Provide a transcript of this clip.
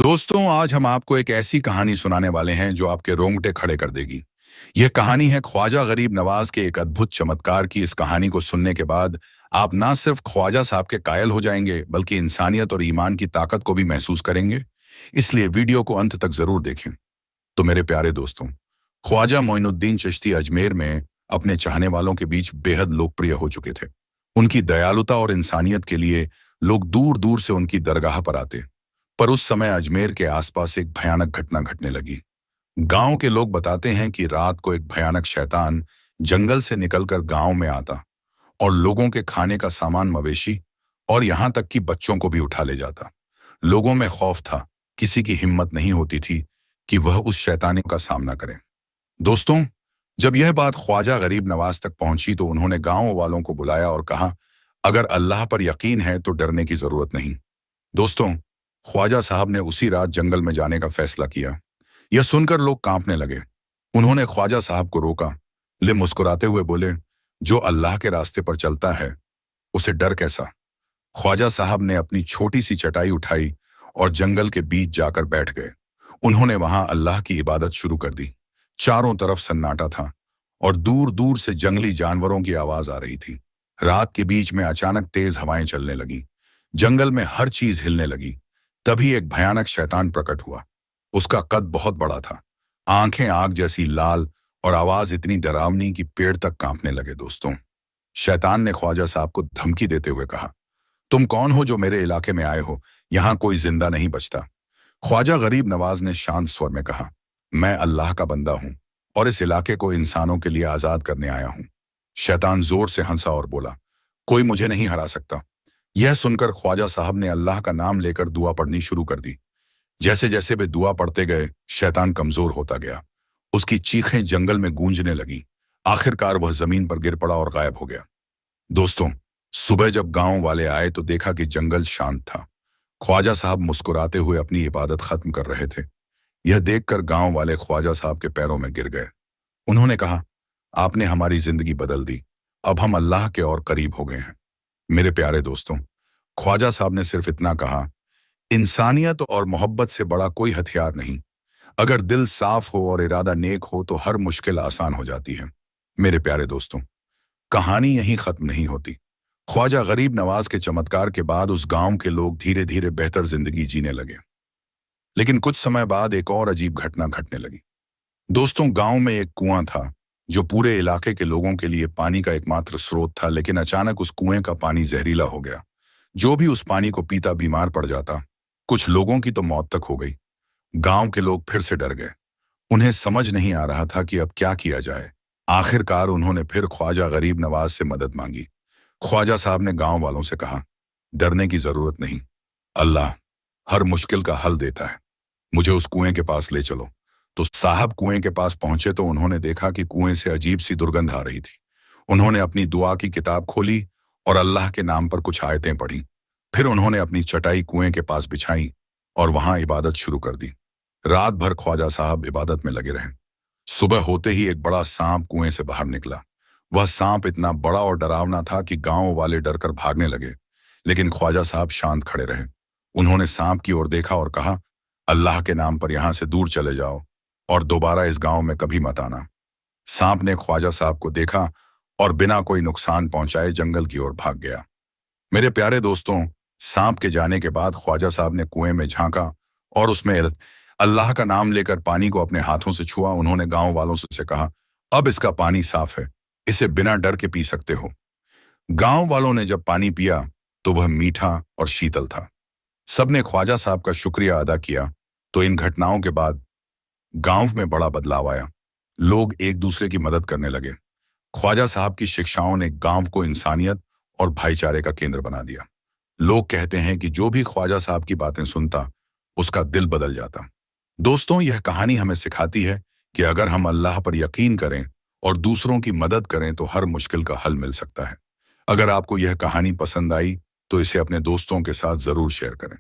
दोस्तों, आज हम आपको एक ऐसी कहानी सुनाने वाले हैं जो आपके रोंगटे खड़े कर देगी। यह कहानी है ख्वाजा गरीब नवाज के एक अद्भुत चमत्कार की। इस कहानी को सुनने के बाद आप ना सिर्फ ख्वाजा साहब के कायल हो जाएंगे, बल्कि इंसानियत और ईमान की ताकत को भी महसूस करेंगे। इसलिए वीडियो को अंत तक जरूर देखें। तो मेरे प्यारे दोस्तों, ख्वाजा मोइनुद्दीन चिश्ती अजमेर में अपने चाहने वालों के बीच बेहद लोकप्रिय हो चुके थे। उनकी दयालुता और इंसानियत के लिए लोग दूर दूर से उनकी दरगाह पर आते। पर उस समय अजमेर के आसपास एक भयानक घटना घटने लगी। गांव के लोग बताते हैं कि रात को एक भयानक शैतान जंगल से निकलकर गांव में आता और लोगों के खाने का सामान, मवेशी और यहां तक कि बच्चों को भी उठा ले जाता। लोगों में खौफ था, किसी की हिम्मत नहीं होती थी कि वह उस शैतानी का सामना करे। दोस्तों, जब यह बात ख्वाजा गरीब नवाज तक पहुंची तो उन्होंने गांव वालों को बुलाया और कहा, अगर अल्लाह पर यकीन है तो डरने की जरूरत नहीं। दोस्तों, ख्वाजा साहब ने उसी रात जंगल में जाने का फैसला किया। यह सुनकर लोग कांपने लगे। उन्होंने ख्वाजा साहब को रोका, ले मुस्कुराते हुए बोले, जो अल्लाह के रास्ते पर चलता है उसे डर कैसा। ख्वाजा साहब ने अपनी छोटी सी चटाई उठाई और जंगल के बीच जाकर बैठ गए। उन्होंने वहां अल्लाह की इबादत शुरू कर दी। चारों तरफ सन्नाटा था और दूर दूर से जंगली जानवरों की आवाज आ रही थी। रात के बीच में अचानक तेज हवाएं चलने लगी। जंगल में हर चीज हिलने लगी। तभी एक भयानक शैतान प्रकट हुआ। उसका कद बहुत बड़ा था, आंखें आग जैसी लाल और आवाज इतनी डरावनी कि पेड़ तक कांपने लगे। दोस्तों, शैतान ने ख्वाजा साहब को धमकी देते हुए कहा, तुम कौन हो जो मेरे इलाके में आए हो? यहां कोई जिंदा नहीं बचता। ख्वाजा गरीब नवाज ने शांत स्वर में कहा, मैं अल्लाह का बंदा हूं और इस इलाके को इंसानों के लिए आजाद करने आया हूं। शैतान जोर से हंसा और बोला, कोई मुझे नहीं हरा सकता। यह सुनकर ख्वाजा साहब ने अल्लाह का नाम लेकर दुआ पढ़नी शुरू कर दी। जैसे जैसे वे दुआ पढ़ते गए, शैतान कमजोर होता गया। उसकी चीखें जंगल में गूंजने लगी। आखिरकार वह जमीन पर गिर पड़ा और गायब हो गया। दोस्तों, सुबह जब गांव वाले आए तो देखा कि जंगल शांत था। ख्वाजा साहब मुस्कुराते हुए अपनी इबादत खत्म कर रहे थे। यह देखकर गांव वाले ख्वाजा साहब के पैरों में गिर गए। उन्होंने कहा, आपने हमारी जिंदगी बदल दी। अब हम अल्लाह के और करीब हो गए हैं। मेरे प्यारे दोस्तों, ख्वाजा साहब ने सिर्फ इतना कहा, इंसानियत और मोहब्बत से बड़ा कोई हथियार नहीं। अगर दिल साफ हो और इरादा नेक हो तो हर मुश्किल आसान हो जाती है। मेरे प्यारे दोस्तों, कहानी यहीं खत्म नहीं होती। ख्वाजा गरीब नवाज के चमत्कार के बाद उस गांव के लोग धीरे धीरे बेहतर जिंदगी जीने लगे। लेकिन कुछ समय बाद एक और अजीब घटना घटने लगी। दोस्तों, गांव में एक कुआं था जो पूरे इलाके के लोगों के लिए पानी का एकमात्र स्रोत था। लेकिन अचानक उस कुएं का पानी जहरीला हो गया। जो भी उस पानी को पीता बीमार पड़ जाता। कुछ लोगों की तो मौत तक हो गई। गांव के लोग फिर से डर गए। उन्हें समझ नहीं आ रहा था कि अब क्या किया जाए। आखिरकार उन्होंने फिर ख्वाजा गरीब नवाज से मदद मांगी। ख्वाजा साहब ने गांव वालों से कहा, डरने की जरूरत नहीं, अल्लाह हर मुश्किल का हल देता है। मुझे उस कुएं के पास ले चलो। तो साहब कुएं के पास पहुंचे तो उन्होंने देखा कि कुएं से अजीब सी दुर्गंध आ रही थी। उन्होंने अपनी दुआ की किताब खोली और अल्लाह के नाम पर कुछ आयतें पढ़ी। फिर उन्होंने अपनी चटाई कुएं के पास बिछाई और वहां इबादत शुरू कर दी। रात भर ख्वाजा साहब इबादत में लगे रहे। सुबह होते ही एक बड़ा सांप कुएं से बाहर निकला। वह सांप इतना बड़ा और डरावना था कि गांव वाले डरकर भागने लगे। लेकिन ख्वाजा साहब शांत खड़े रहे। उन्होंने सांप की ओर देखा और कहा, अल्लाह के नाम पर यहां से दूर चले जाओ और दोबारा इस गांव में कभी मत आना। सांप ने ख्वाजा साहब को देखा और बिना कोई नुकसान पहुंचाए जंगल की ओर भाग गया। मेरे प्यारे दोस्तों, सांप के जाने के बाद ख्वाजा साहब ने कुएं में झांका और उसमें अल्लाह का नाम लेकर पानी को अपने हाथों से छुआ। उन्होंने गांव वालों से कहा, अब इसका पानी साफ है, इसे बिना डर के पी सकते हो। गांव वालों ने जब पानी पिया तो वह मीठा और शीतल था। सबने ख्वाजा साहब का शुक्रिया अदा किया। तो इन घटनाओं के बाद गांव में बड़ा बदलाव आया। लोग एक दूसरे की मदद करने लगे। ख्वाजा साहब की शिक्षाओं ने गांव को इंसानियत और भाईचारे का केंद्र बना दिया। लोग कहते हैं कि जो भी ख्वाजा साहब की बातें सुनता, उसका दिल बदल जाता। दोस्तों, यह कहानी हमें सिखाती है कि अगर हम अल्लाह पर यकीन करें और दूसरों की मदद करें तो हर मुश्किल का हल मिल सकता है। अगर आपको यह कहानी पसंद आई तो इसे अपने दोस्तों के साथ जरूर शेयर करें।